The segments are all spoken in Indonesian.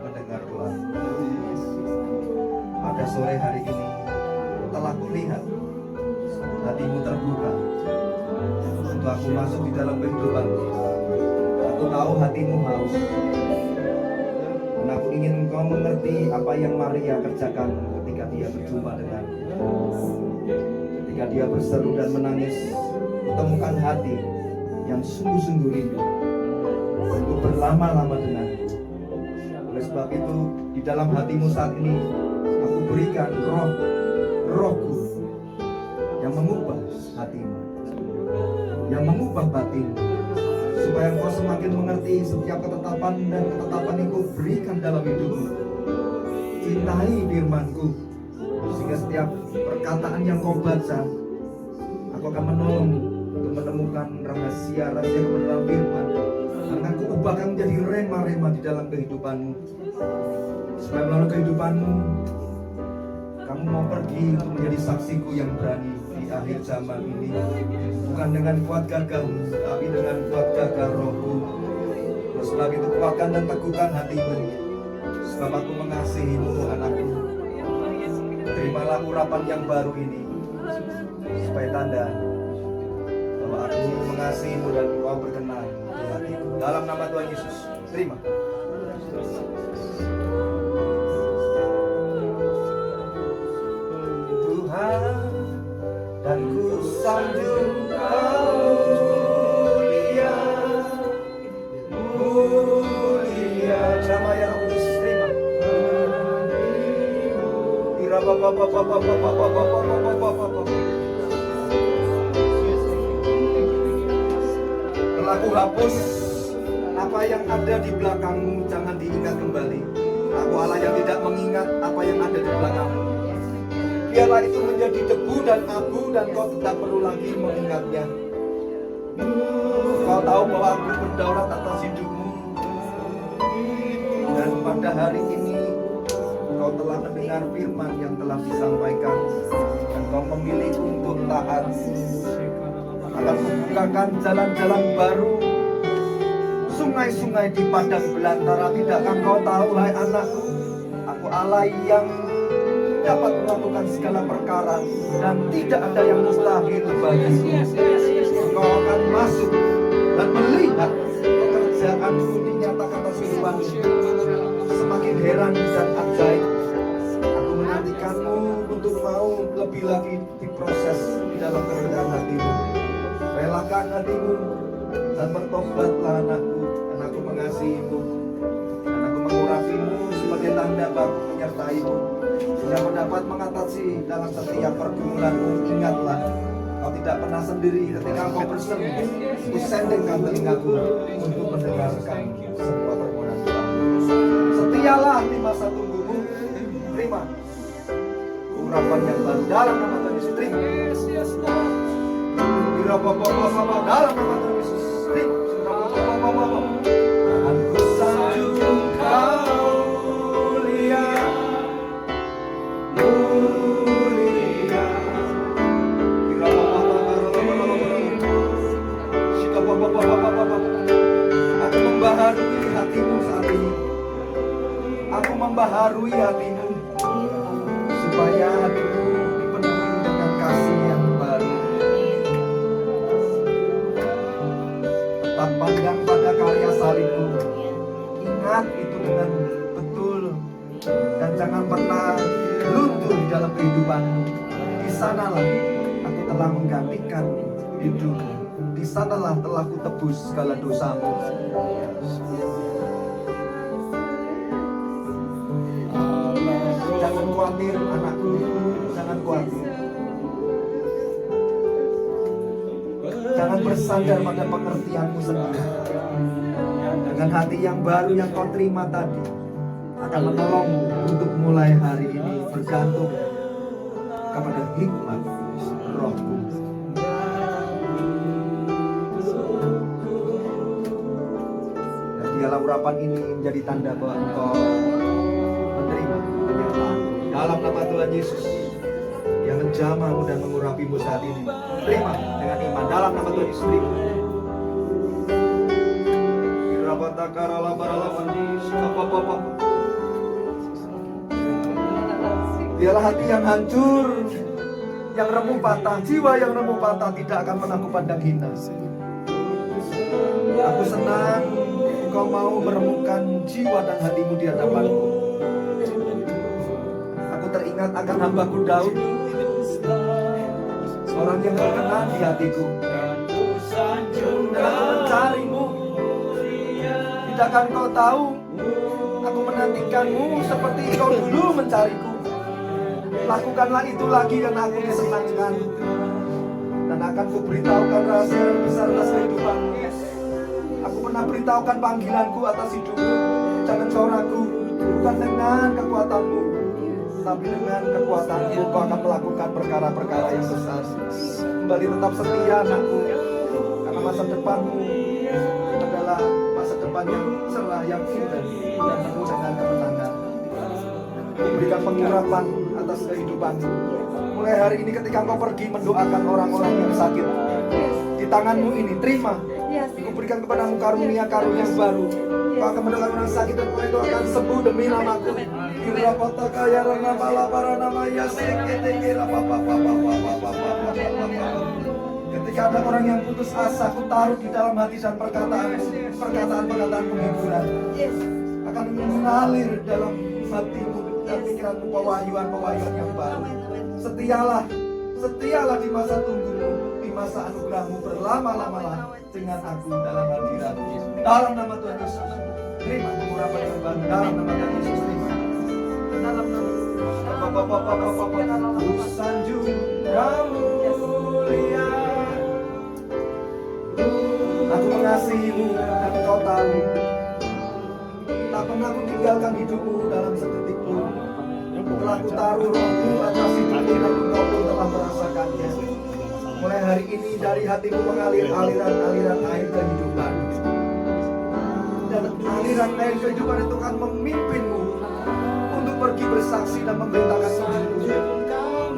mendengar doa. Pada sore hari ini telah kulihat hatimu terbuka untuk aku masuk di dalam kehidupanmu. Aku tahu hatimu haus, dan aku ingin engkau mengerti apa yang Maria kerjakan ketika dia berjumpa denganku. Ketika dia berseru dan menangis, kutemukan hati yang sungguh-sungguh rindu untuk berlama-lama denganku. Oleh sebab itu, di dalam hatimu saat ini aku berikan rohku yang mengubah hatimu, yang mengubah batinmu, supaya engkau semakin mengerti setiap ketetapan dan ketetapan yang kau berikan dalam hidupmu. Cintai firmanku, sehingga setiap perkataan yang kau baca, aku akan menolong untuk menemukan rahasia-rahasia kebenaran firman. Karena aku ubahkan menjadi rema-rema di dalam kehidupanmu, supaya melalui kehidupanmu kamu mau pergi untuk menjadi saksiku yang berani di akhir zaman ini. Bukan dengan kuat gagahmu, tapi dengan kuat gagah rohku. Sebab itu kuatkan dan teguhkan hatimu, sebab aku mengasihimu, anakku. Terimalah urapan yang baru ini sebagai tanda bahwa aku mengasihimu dan kau berkenan di hatiku. Dalam nama Tuhan Yesus, terima. Dan ku sanjung Kau mulia, mulia. Nama yang kudus, terima. Telah ku hapus apa yang ada di belakangmu, jangan diingat kembali. Aku Allah yang tidak mengingat apa yang ada di belakangmu. Biarlah itu menjadi debu dan abu, dan kau tidak perlu lagi mengingatnya. Kau tahu bahwa aku berdaulat atas hidupmu, dan pada hari ini kau telah mendengar firman yang telah disampaikan, dan kau memilih untuk taat. Akan membukakan jalan-jalan baru, sungai-sungai di padang belantara. Tidakkah kau tahu, hai anakku, aku Allah yang dapat melakukan segala perkara, dan tidak ada yang mustahil bagiku. Engkau akan masuk dan melihat pekerjaanku dinyatakan atas kehidupanmu. Semakin heran dan ajaib. Aku menantikanmu untuk mau lebih lagi diproses di dalam kerendahan hatimu. Relakan hatimu dan bertobatlah, anakku. Anakku mengasihimu, dan aku mengurapimu sebagai tanda bahwa menyertaimu, sehingga mendapat mengatasi dalam setiap pergumulanmu. Ingatlah, kau tidak pernah sendiri ketika kau berseru. Ku sendengkan telingaku untuk mendengarkan semua permohonan Tuhan. Setialah di masa tunggumu. Terima urapan yang baru dalam nama Tuhan Yesus. Terima dalam nama Tuhan Yesus. Terima. Aku sanjung Kau mulia, mulia. Aku membaharui hatimu saat ini. Aku membaharui hatimu, supaya hatimu dipenuhi dengan kasih yang baru. Tetap pandang pada karya salibmu. Ingat itu dengan betul, dan jangan pernah luntur di dalam kehidupanmu. Di sanalah aku telah menggantikan hidupmu. Di sanalah telah kutebus segala dosamu. Jangan khawatir, anakku, jangan khawatir. Jangan bersandar pada pengertianmu sendiri. Dengan hati yang baru yang kau terima tadi, akan menolongmu untuk mulai hari ini bergantung kepada hikmat rohku. Dan dialah urapan ini menjadi tanda bahwa engkau menerima kenyataan dalam nama Tuhan Yesus yang menjamahmu dan mengurapimu saat ini. Terima dengan iman dalam nama Tuhan Yesus. Terima. Biarlah hati yang hancur, yang remuk patah, jiwa yang remuk patah tidak akan pernah kupandang hina. Aku senang Engkau mau meremukkan jiwa dan hatimu di hadapanku. Aku teringat akan hambaku Daud, orang yang berkenan di hatiku. Dan aku mencarimu. Tidakkah engkau tahu, aku menantikanmu seperti engkau dulu mencariku. Lakukanlah itu lagi dan aku disenangkan. Dan akan kuberitahukan rahasia yang besar atas kehidupanmu. Aku pernah beritahukan panggilanku atas hidupmu. Jangan kau ragu, bukan dengan kekuatanmu, tapi dengan kekuatanku kau akan melakukan perkara-perkara yang besar. Kembali tetap setia anakku, karena masa depanmu adalah masa depan yang cerah, yang indah, dan penuh dengan kemenangan. Berikan pengurapan atas kehidupanmu. Mulai hari ini ketika engkau pergi mendoakan orang-orang yang sakit, di tanganmu ini terima. Aku berikan kepadamu karunia-karunia yang baru. Kau akan mendoakan orang sakit dan mereka akan sembuh demi namaku. Ketika ada orang yang putus asa, aku taruh di dalam hati dan perkataan penghiburan akan mengalir dalam hatimu dan pikiranmu pewahyuan yang baru. Setialah di masa tunggumu, di masa anugerahmu, berlama-lamalah dengan aku dalam hadiratmu. Dalam nama Tuhan Yesus, terima pengurapan yang baru. Dalam nama Tuhan Yesus, terima. Dalam nama Ku sanjung kamu mulia. Aku mengasihimu dan kau tahu. Tak pernah aku tinggalkan hidupmu dalam sedetik pun. Telah ku taruh rohku atas hidupmu dan engkau pun telah merasakannya. Mulai hari ini dari hatimu mengalir aliran air kehidupan. Dan aliran air kehidupan itu akan memimpinmu untuk pergi bersaksi dan memberitakan Injil.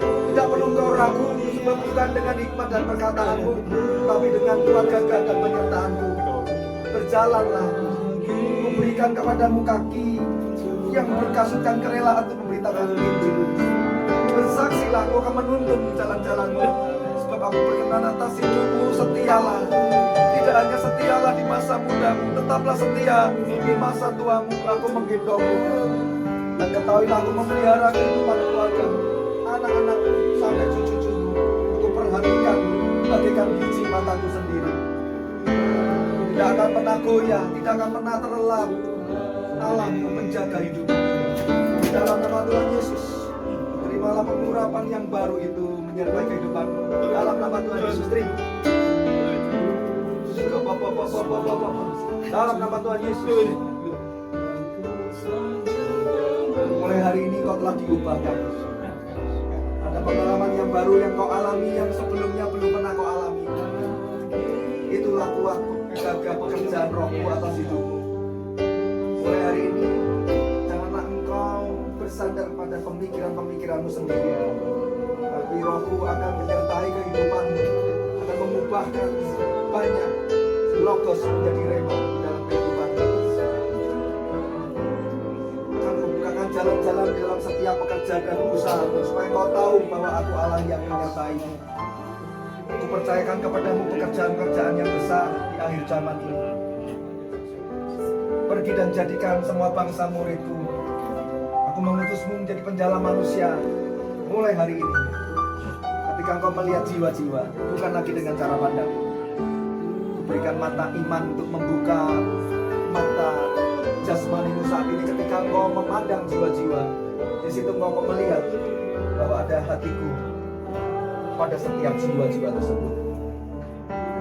Tidak perlu engkau ragu, sebab bukan dengan hikmat dan perkataanmu, tapi dengan kuat gagah dan penyertaanmu. Berjalanlah, memberikan kepadamu kaki yang berkasutkan kerelaan untuk memberitakan Injil. Bersaksilah, kau akan menuntun jalan-jalanmu, sebab aku berkenan atas hidupmu. Setialah, tidak hanya setialah di masa mudamu, tetaplah setia di masa tuamu. Aku menggendongmu, dan ketahuilah aku memelihara kehidupan keluargamu, anak-anakmu sampai cucu-cucumu. Aku perhatikan bagaikan biji mataku sendiri. Tidak akan pernah goyah, tidak akan pernah terlelap. Allahmu menjaga hidupmu. Dalam nama Tuhan Yesus, terimalah pengurapan yang baru itu menyertai kehidupanmu. Dalam nama Tuhan Yesus, terima. Dalam nama Tuhan Yesus, mulai hari ini kau telah diubahkan. Ada pengalaman yang baru yang kau alami, yang sebelumnya belum pernah kau alami. Itulah kuat jaga pekerjaan rohku atas hidupmu. Mulai hari ini, janganlah engkau bersandar pada pemikiran-pemikiranmu sendiri, tapi rohku akan menyertai kehidupanmu, akan mengubahkan banyak logos menjadi rema dalam kehidupanmu. Akan membukakan jalan-jalan dalam setiap pekerjaan dan usaha, supaya kau tahu bahwa aku Allah yang menyertaimu. Aku percayakan kepadamu pekerjaan-pekerjaan yang besar di akhir zaman ini. Pergi dan jadikan semua bangsa muridku. Aku mengutusmu menjadi penjala manusia mulai hari ini. Ketika engkau melihat jiwa-jiwa, bukan lagi dengan cara pandang. Kuberikan mata iman untuk membuka mata jasmanimu saat ini. Ketika engkau memandang jiwa-jiwa, di situ engkau melihat bahwa ada hatiku pada setiap jiwa-jiwa tersebut.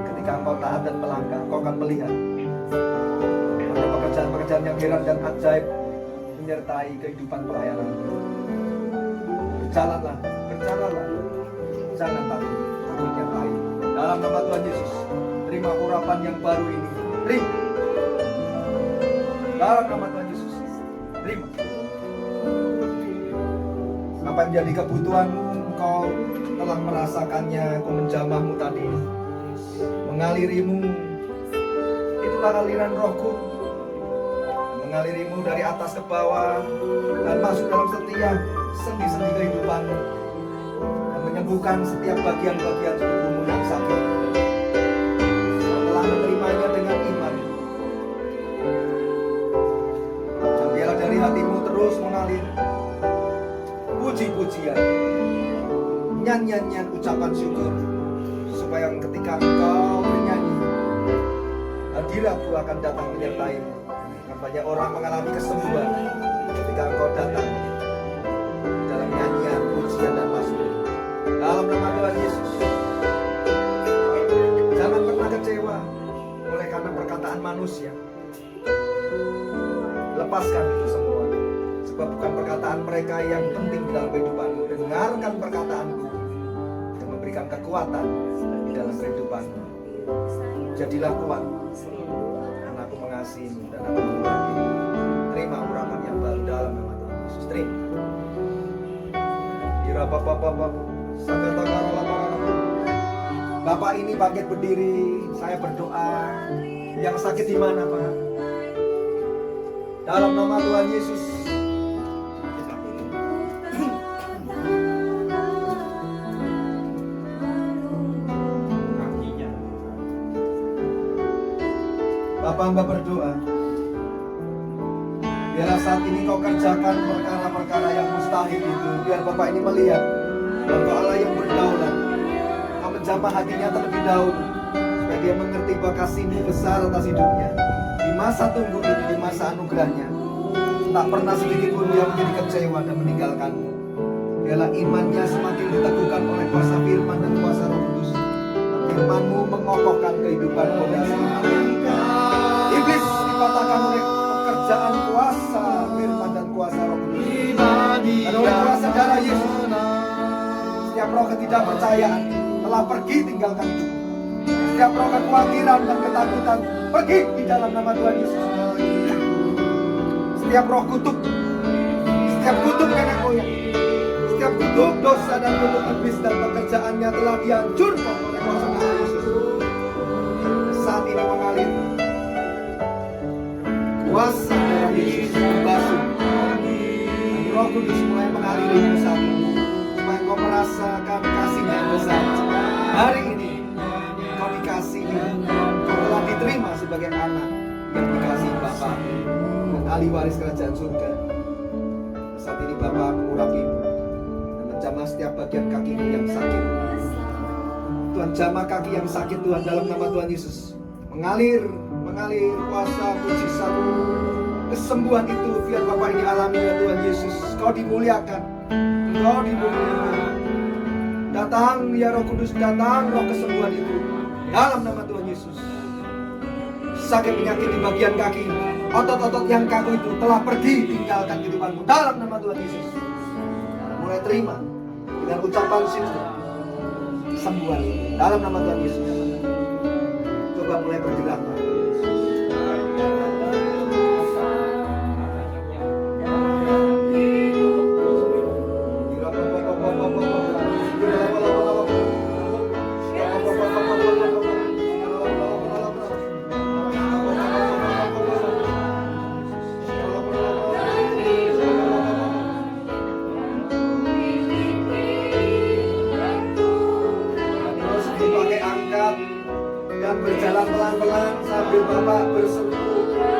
Ketika engkau taat dan melangkah, engkau akan melihat ada pekerjaan-pekerjaan yang heran dan ajaib menyertai kehidupan pelayanan. Berjalanlah, jangan takut yang lain. Dalam nama Tuhan Yesus, terima urapan yang baru ini. Terima. Dalam nama Tuhan Yesus, terima. Apa yang menjadi kebutuhanmu, engkau telah merasakannya. Engkau menjamahmu tadi, mengalirimu. Itulah aliran rohku, mengalirimu dari atas ke bawah dan masuk dalam setiap sendi-sendi kehidupanmu dan menyembuhkan setiap bagian-bagian tubuhmu yang sakit. Setelah menerimanya dengan iman, dan biarlah dari hatimu terus mengalir puji-pujian, nyanyian-nyanyian ucapan syukur, supaya ketika engkau bernyanyi, hadiratku akan datang menyertaimu. Dan banyak orang mengalami kesembuhan ketika engkau datang dalam nyanyian, pujian, dan mazmur. Dalam nama Tuhan Yesus, jangan pernah kecewa oleh karena perkataan manusia. Lepaskan itu semua, sebab bukan perkataan mereka yang penting di dalam kehidupanmu. Dengarkan perkataanku yang memberikan kekuatan di dalam kehidupanmu. Jadilah kuat, karena aku mengasihimu dan aku mengurahimu. Terima urapan yang baru dalam nama Tuhan Yesus. Terima. Bapak ini bangkit berdiri, saya berdoa. Yang sakit di mana, Pak? Dalam nama Tuhan Yesus. Bapak hamba berdoa, biarlah saat ini kau kerjakan perkara-perkara yang mustahil itu. Biar Bapak ini melihat bahwa Kau Allah yang berdaulat. Kau menjamah hatinya terlebih dahulu, supaya dia mengerti bahwa kasih-Mu besar atas hidupnya. Di masa tunggu ini, di masa anugerahnya, tak pernah sedikit pun dia menjadi kecewa dan meninggalkan-Mu. Biarlah imannya semakin diteguhkan oleh kuasa firman dan kuasa Roh Kudus. Firman-Mu mengokohkan kehidupan fondasi iman. Iblis dipatahkan oleh pekerjaan kuasa firman dan kuasa Roh Kudus. Dan oleh kuasa darah Yesus, setiap roh ketidakpercayaan telah pergi tinggalkan hidup. Setiap roh kekhawatiran dan ketakutan pergi di dalam nama Tuhan Yesus. Setiap roh kutuk, setiap kutuk nenek moyang, setiap kutuk dosa dan kutuk iblis dan pekerjaannya telah dihancurkan oleh kuasa darah Yesus. Saat ini mengalir kuasa darah Yesus membasuh, dan Roh Kudus mulai mengalirimu saat ini, supaya kau merasakan kasih-Nya yang besar. Hari ini kau dikasihi, kau telah diterima sebagai anak yang dikasihi Bapa dan ahli waris kerajaan surga. Saat ini Bapa mengurapimu dan menjamah setiap bagian kakimu yang sakit. Tuhan, jamah kaki yang sakit Tuhan dalam nama Tuhan Yesus. Mengalir kuasa mujizat kesembuhan itu biar Bapak ini alami ya Tuhan Yesus. Kau dimuliakan, Kau dimuliakan. Datang ya Roh Kudus, datang roh kesembuhan itu dalam nama Tuhan Yesus. Sakit penyakit di bagian kaki, otot-otot yang kaku itu telah pergi tinggalkan kehidupanmu dalam nama Tuhan Yesus. Mulai terima dengan ucapan syukur kesembuhan dalam nama Tuhan Yesus. Coba mulai bergerak. Berjalan pelan-pelan sambil Bapak berseru,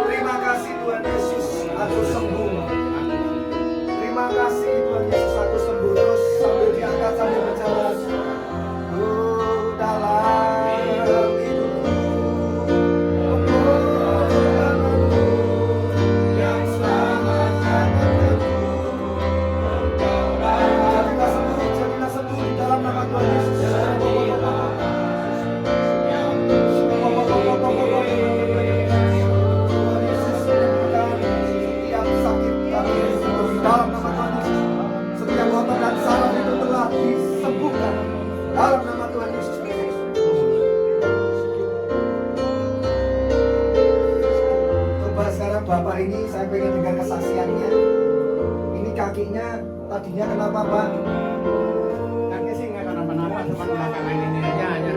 terima kasih Tuhan Yesus, aku sembuh. Terima kasih Tuhan Yesus, aku sembuh. Terus sambil diangkat sambil berjalan. Dalam hidupku, yang selamatkan hatiku. Jadilah sembuh di dalam nama Tuhan Yesus. Dalam nama Tuhan Yesus, setiap otot dan saraf itu telah disembuhkan dalam nama Tuhan Yesus Kristus. Coba sekarang Bapak ini saya pengen dengar kesaksiannya. Ini kakinya tadinya kenapa Pak? Kaki sih nggak kenapa-napa, cuma belakangan ini aja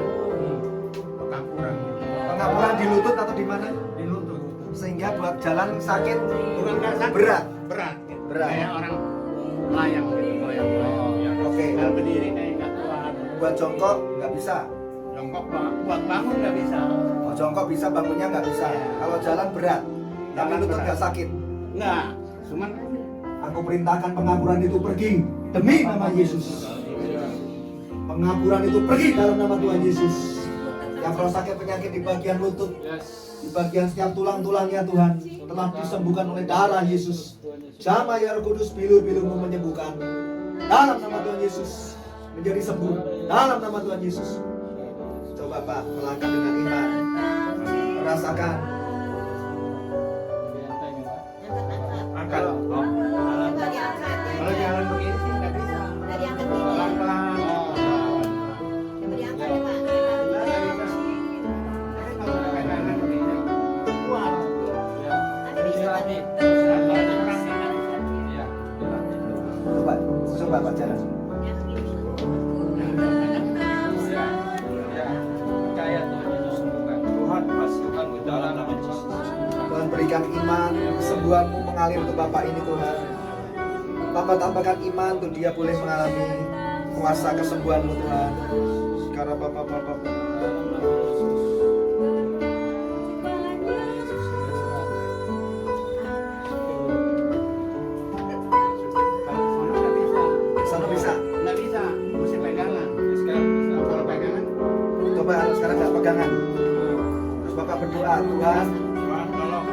Pengapuran di lutut atau di mana? di lutut. Sehingga buat jalan sakit, Bukan nggak sakit, berat. berat. Berat. Kayak orang melayang gitu, melayang. Oke. Kalau berdiri kayak nggak kuat. Buat jongkok nggak bisa. Jongkok buat bangun nggak bisa. Oh, jongkok bisa, bangunnya nggak bisa. Kalau jalan berat, tapi Jalan lutut berat. nggak sakit. Nggak, cuman Aku perintahkan pengapuran itu pergi demi nama Yesus. Pengapuran itu pergi dalam nama Tuhan Yesus. Yang kalau sakit penyakit di bagian lutut, di bagian setiap tulang-tulangnya Tuhan telah disembuhkan oleh darah Yesus. Jama ya Roh Kudus, bilu-bilumu menyembuhkan. Dalam nama Tuhan Yesus menjadi sembuh. Dalam nama Tuhan Yesus. Coba Pak melangkah dengan iman. Rasakan. akal. Kalau jalan begini sih nggak bisa. Pelan-pelan. Coba Pak jalan. Tuhan berikan iman, kesembuhanmu mengalir untuk Bapak ini Tuhan. Tambahkan iman untuk dia boleh mengalami kuasa kesembuhanmu Tuhan. Sekarang Bapak. Sana bisa. Nggak bisa, mesti pegangan. Kalau pegangan, Coba sekarang nggak pegangan. Terus Bapak berdoa, Tuhan, tolong.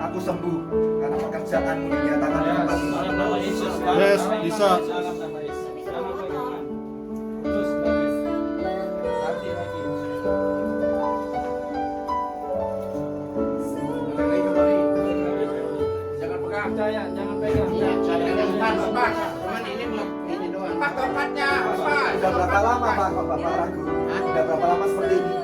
aku sembuh karena pekerjaanmu dinyatakan tempat ini. Yes, bisa. Jangan pegang. Jangan pegang. Pas. Cuman ini belum ini doang. Pas tongkatnya. Pas. Sudah berapa lama Pak kok Bapak ragu? Sudah berapa lama seperti ini?